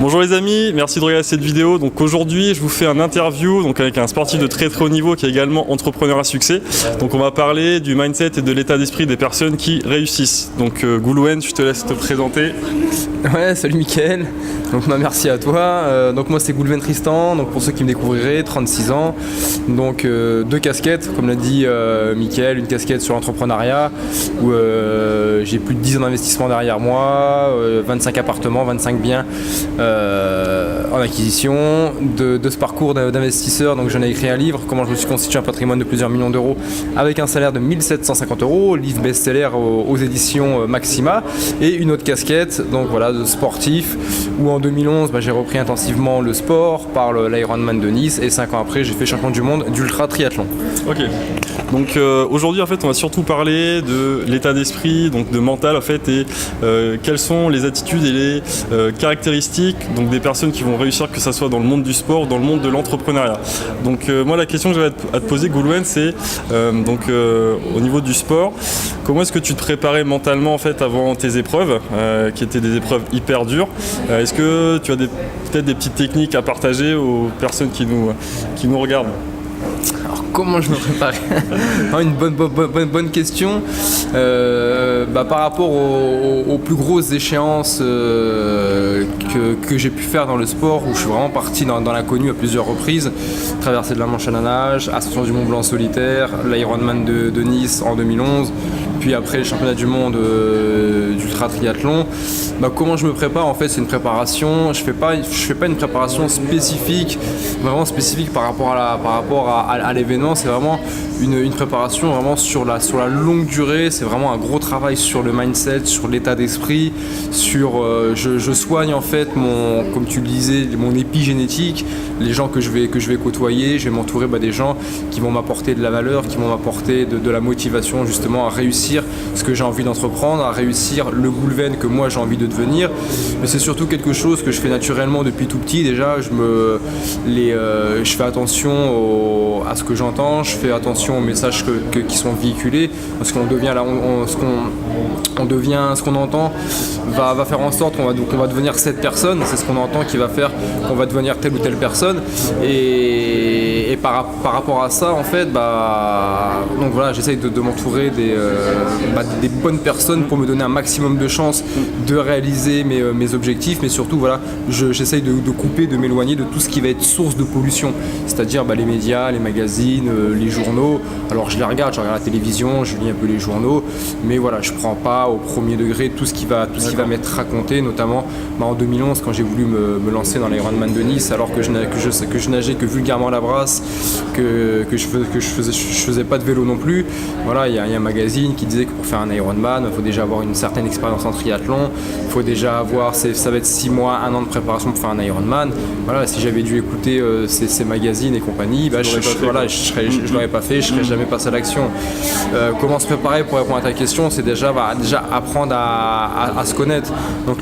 Bonjour les amis, merci de regarder cette vidéo. Donc aujourd'hui, je vous fais un interview avec un sportif de très haut niveau qui est également entrepreneur à succès. Donc on va parler du mindset et de l'état d'esprit des personnes qui réussissent. Donc Goulouen, je te laisse te présenter. Ouais, salut Mickaël. Donc merci à toi. Donc moi c'est Goulouen Tristan. Donc pour ceux qui me découvriraient, 36 ans. Donc deux casquettes, comme l'a dit Mickaël, une casquette sur l'entrepreneuriat où j'ai plus de 10 ans d'investissement derrière moi, 25 appartements, 25 biens en acquisition. De ce parcours d'investisseur, donc j'en ai écrit un livre, comment je me suis constitué un patrimoine de plusieurs millions d'euros avec un salaire de 1750 €, livre best-seller aux éditions Maxima. Et une autre casquette, donc voilà, de sportif, où en 2011 j'ai repris intensivement le sport par l'Ironman de Nice, et 5 ans après j'ai fait champion du monde d'ultra triathlon. Ok. Donc aujourd'hui en fait on va surtout parler de l'état d'esprit, donc de mental en fait, et quelles sont les attitudes et les caractéristiques donc des personnes qui vont réussir, que ce soit dans le monde du sport ou dans le monde de l'entrepreneuriat. Donc moi la question que j'avais à te poser Goulouen, c'est au niveau du sport, comment est-ce que tu te préparais mentalement en fait avant tes épreuves qui étaient des épreuves hyper dures. Est-ce que tu as peut-être des petites techniques à partager aux personnes qui nous regardent? Alors comment je me préparais? Une bonne question. Par rapport aux plus grosses échéances que j'ai pu faire dans le sport, où je suis vraiment parti dans l'inconnu à plusieurs reprises, traversée de la Manche à la nage, ascension du Mont Blanc solitaire, l'Ironman de Nice en 2011, puis après les championnats du monde d'ultra triathlon. Comment je me prépare? En fait, c'est une préparation. Je fais pas une préparation spécifique, vraiment spécifique par rapport à l'événement. C'est vraiment une préparation vraiment sur la longue durée. C'est vraiment un gros travail sur le mindset, sur l'état d'esprit, je soigne en fait comme tu le disais, mon épigénétique, les gens que je vais côtoyer. Je vais m'entourer des gens qui vont m'apporter de la valeur, qui vont m'apporter de la motivation justement à réussir ce que j'ai envie d'entreprendre, à réussir le Goulouen que moi j'ai envie de devenir. Mais c'est surtout quelque chose que je fais naturellement depuis tout petit. Déjà, je fais attention à ce que j'entends, je fais attention aux messages qui sont véhiculés, parce qu'on devient là, ce qu'on entend va faire en sorte qu'on va devenir cette personne. C'est ce qu'on entend qui va faire qu'on va devenir telle ou telle personne. Et par rapport à ça, en fait, donc voilà, j'essaye de m'entourer des bonnes personnes pour me donner un maximum de chances de réaliser mes objectifs, mais surtout voilà, j'essaye de couper, de m'éloigner de tout ce qui va être source de pollution, c'est-à-dire les médias, les magazines, les journaux. Alors je regarde la télévision, je lis un peu les journaux, mais voilà, je prends pas au premier degré tout ce qui va m'être raconté, notamment en 2011 quand j'ai voulu me lancer dans l'Ironman de Nice, alors que je nageais que vulgairement à la brasse, que je faisais pas de vélo non plus. Voilà, il y a un magazine qui disait que pour faire un Ironman, il faut déjà avoir une certaine expérience en triathlon, il faut déjà avoir, ça va être 6 mois, 1 an de préparation pour faire un Ironman. Voilà, si j'avais dû écouter ces magazines et compagnie, je l'aurais pas fait, je serais jamais passé à l'action. Comment se préparer pour répondre à ta question? C'est déjà apprendre à se connaître. Donc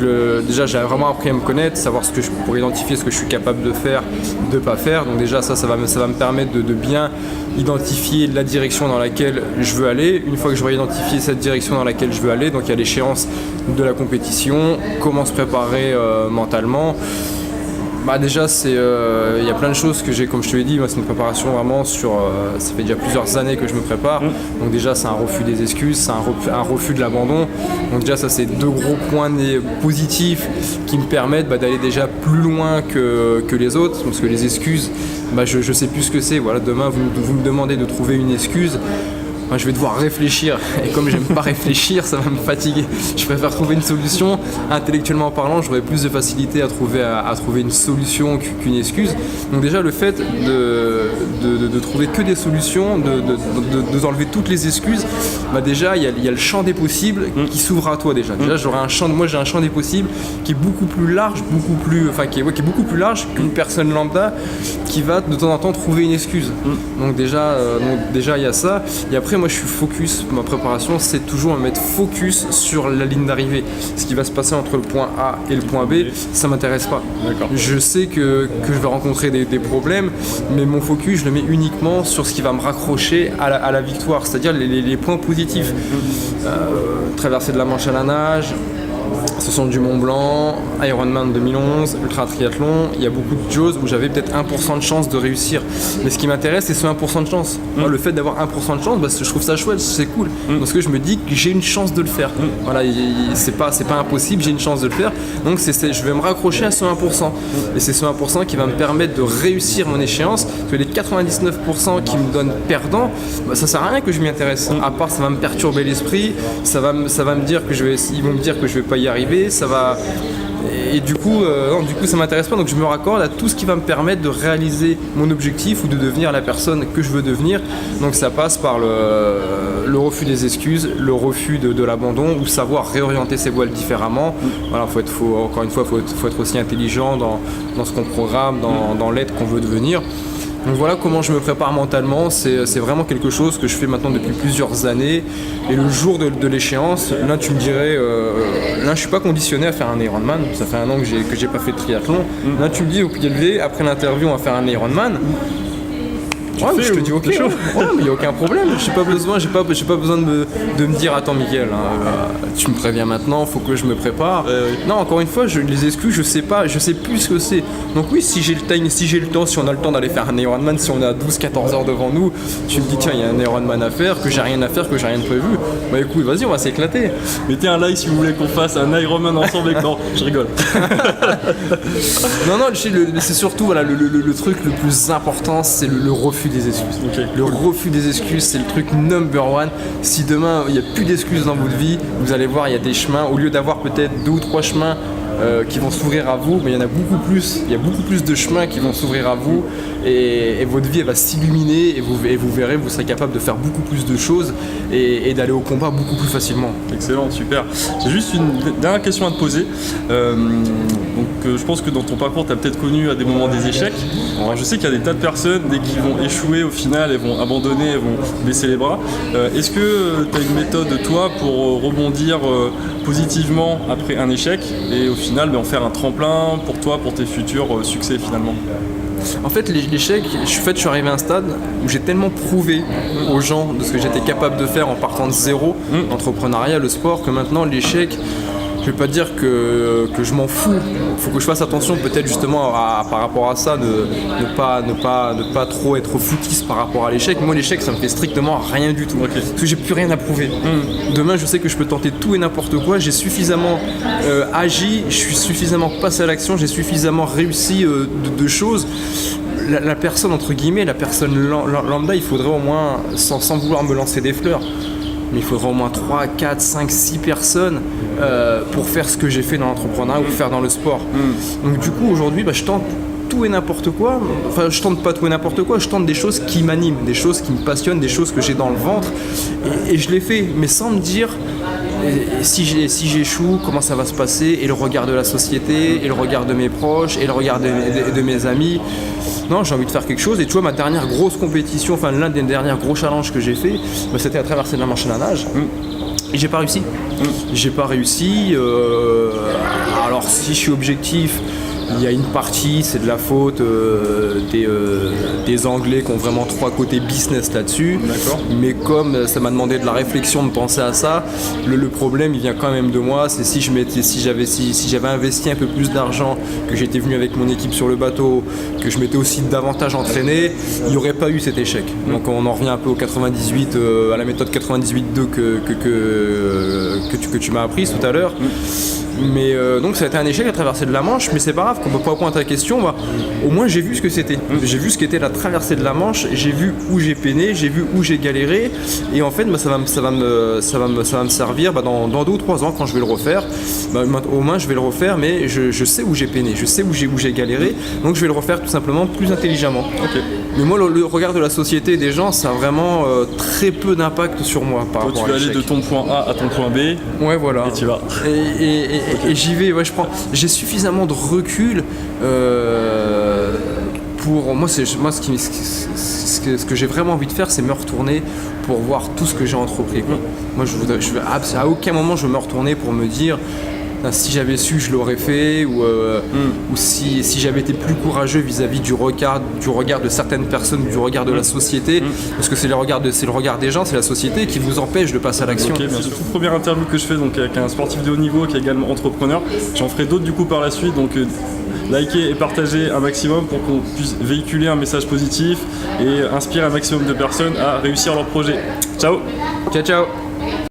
déjà j'ai vraiment appris à me connaître, savoir pour identifier ce que je suis capable de faire, de pas faire. Donc déjà ça va me permettre de bien identifier la direction dans laquelle je veux aller. Une fois que j'aurai identifié cette direction dans laquelle je veux aller, donc il y a l'échéance de la compétition, comment se préparer mentalement. Déjà il y a plein de choses que j'ai, comme je te l'ai dit, c'est une préparation vraiment ça fait déjà plusieurs années que je me prépare. Donc déjà c'est un refus des excuses, c'est un refus de l'abandon. Donc déjà ça c'est 2 gros points positifs qui me permettent d'aller déjà plus loin que les autres, parce que les excuses, je sais plus ce que c'est. Voilà, demain vous me demandez de trouver une excuse, je vais devoir réfléchir, et comme j'aime pas réfléchir, ça va me fatiguer. Je préfère trouver une solution. Intellectuellement parlant, j'aurai plus de facilité à trouver une solution qu'une excuse. Donc déjà le fait de trouver que des solutions, d'enlever toutes les excuses, déjà il y a le champ des possibles qui s'ouvre à toi déjà. Déjà j'ai un champ des possibles qui est beaucoup plus large, qui est beaucoup plus large qu'une personne lambda qui va de temps en temps trouver une excuse. Donc déjà il y a ça. Et après moi je suis focus, ma préparation c'est toujours me mettre focus sur la ligne d'arrivée. Ce qui va se passer entre le point A et le point B, ça m'intéresse pas. D'accord. Je sais que je vais rencontrer des problèmes, mais mon focus je le mets uniquement sur ce qui va me raccrocher à la victoire, c'est-à-dire les points positifs. Traverser de la Manche à la nage, Ascension du Mont Blanc, Ironman 2011, Ultra Triathlon, il y a beaucoup de choses où j'avais peut-être 1% de chance de réussir. Mais ce qui m'intéresse, c'est ce 1% de chance. Moi, le fait d'avoir 1% de chance, je trouve ça chouette, c'est cool. Parce que je me dis que j'ai une chance de le faire. Voilà, c'est pas impossible, j'ai une chance de le faire. Donc je vais me raccrocher à ce 1%. Et c'est ce 1% qui va me permettre de réussir mon échéance. Parce que les 99% qui me donnent perdant, ça sert à rien que je m'y intéresse. À part, ça va me perturber l'esprit, ça va me dire que ils vont me dire que je vais pas y arriver, ça va. Et du coup, ça m'intéresse pas, donc je me raccorde à tout ce qui va me permettre de réaliser mon objectif ou de devenir la personne que je veux devenir. Donc ça passe par le refus des excuses, le refus de l'abandon, ou savoir réorienter ses voiles différemment. Voilà, encore une fois, faut être aussi intelligent dans ce qu'on programme, dans l'être qu'on veut devenir. Donc voilà comment je me prépare mentalement, c'est vraiment quelque chose que je fais maintenant depuis plusieurs années. Et le jour de l'échéance, là tu me dirais, là je suis pas conditionné à faire un Ironman, ça fait 1 an que j'ai pas fait de triathlon. Là tu me dis au pied levé, après l'interview on va faire un Ironman. Ouais, je te dis ok, mais il n'y a aucun problème, j'ai pas besoin de me dire attends Miguel, tu me préviens maintenant, faut que je me prépare. Non, encore une fois, les excuses, je sais plus ce que c'est. Donc oui, si j'ai le temps, si on a le temps d'aller faire un Ironman, si on a 12-14 heures devant nous, tu me dis tiens, il y a un Ironman à faire, que j'ai rien à faire, que j'ai rien de prévu, bah écoute, vas-y, on va s'éclater. Mettez un like si vous voulez qu'on fasse un Ironman ensemble avec non, je rigole. Non, c'est surtout voilà, le truc le plus important, c'est le refus des excuses. Okay. Le refus des excuses, c'est le truc number one. Si demain il n'y a plus d'excuses dans votre vie, vous allez voir, il y a des chemins. Au lieu d'avoir peut-être 2 ou 3 chemins qui vont s'ouvrir à vous, mais il y en a beaucoup plus. Il y a beaucoup plus de chemins qui vont s'ouvrir à vous et votre vie elle va s'illuminer et vous verrez, vous serez capable de faire beaucoup plus de choses et d'aller au combat beaucoup plus facilement. Excellent, super. J'ai juste une dernière question à te poser. Je pense que dans ton parcours, tu as peut-être connu à des moments des échecs. Alors, je sais qu'il y a des tas de personnes, dès qu'ils vont échouer, au final, elles vont abandonner, elles vont baisser les bras. Est-ce que tu as une méthode, toi, pour rebondir positivement après un échec et au final en faire un tremplin pour toi, pour tes futurs succès finalement? En fait, l'échec, je suis arrivé à un stade où j'ai tellement prouvé aux gens de ce que j'étais capable de faire en partant de zéro, l'entrepreneuriat, le sport, que maintenant l'échec, je vais pas dire que je m'en fous. Il faut que je fasse attention peut-être justement par rapport à ça, ne pas trop être foutiste par rapport à l'échec. Moi l'échec ça me fait strictement rien du tout. Okay. Parce que j'ai plus rien à prouver. Demain je sais que je peux tenter tout et n'importe quoi. J'ai suffisamment agi, je suis suffisamment passé à l'action, j'ai suffisamment réussi de choses. La personne entre guillemets, la personne lambda, il faudrait au moins, sans vouloir me lancer des fleurs, mais il faudra au moins 3, 4, 5, 6 personnes pour faire ce que j'ai fait dans l'entrepreneuriat ou faire dans le sport. Donc du coup aujourd'hui je tente tout et n'importe quoi, enfin je tente pas tout et n'importe quoi, je tente des choses qui m'animent, des choses qui me passionnent, des choses que j'ai dans le ventre et je les fais, mais sans me dire si j'échoue, comment ça va se passer, et le regard de la société, et le regard de mes proches, et le regard de mes amis. Non, j'ai envie de faire quelque chose, et tu vois, ma dernière grosse compétition, enfin l'un des derniers gros challenges que j'ai fait, c'était à traverser de la Manche à la nage. Et j'ai pas réussi. J'ai pas réussi. Alors si je suis objectif, il y a une partie, c'est de la faute des Anglais qui ont vraiment 3 côtés business là-dessus. D'accord. Mais comme ça m'a demandé de la réflexion de penser à ça, le problème il vient quand même de moi. C'est si j'avais investi un peu plus d'argent, que j'étais venu avec mon équipe sur le bateau, que je m'étais aussi davantage entraîné, il n'y aurait pas eu cet échec. Donc on en revient un peu au 98, à la méthode 98-2 que tu m'as apprise tout à l'heure. Mais donc ça a été un échec à traverser de la Manche, mais c'est pas grave, pour répondre à ta question, au moins j'ai vu ce que c'était. J'ai vu ce qu'était la traversée de la Manche, j'ai vu où j'ai peiné, j'ai vu où j'ai galéré, et en fait ça va me servir dans 2 ou 3 ans quand je vais le refaire. Au moins je vais le refaire, mais je sais où j'ai peiné, je sais où j'ai galéré, donc je vais le refaire tout simplement plus intelligemment. Okay. Mais moi le regard de la société et des gens, ça a vraiment très peu d'impact sur moi par rapport à l'échec. Tu vas aller de ton point A à ton point B. Ouais, voilà. Et tu vas. Et j'y vais, ouais, j'ai suffisamment de recul pour moi, ce que j'ai vraiment envie de faire, c'est me retourner pour voir tout ce que j'ai entrepris, quoi. Moi, à aucun moment je veux me retourner pour me dire si j'avais su, je l'aurais fait, ou si j'avais été plus courageux vis-à-vis du regard de certaines personnes, du regard de la société, parce que c'est le regard des gens, c'est la société qui vous empêche de passer à l'action. Okay, c'est la toute première interview que je fais donc avec un sportif de haut niveau qui est également entrepreneur. J'en ferai d'autres du coup par la suite, donc likez et partagez un maximum pour qu'on puisse véhiculer un message positif et inspirer un maximum de personnes à réussir leur projet. Ciao. Ciao ciao.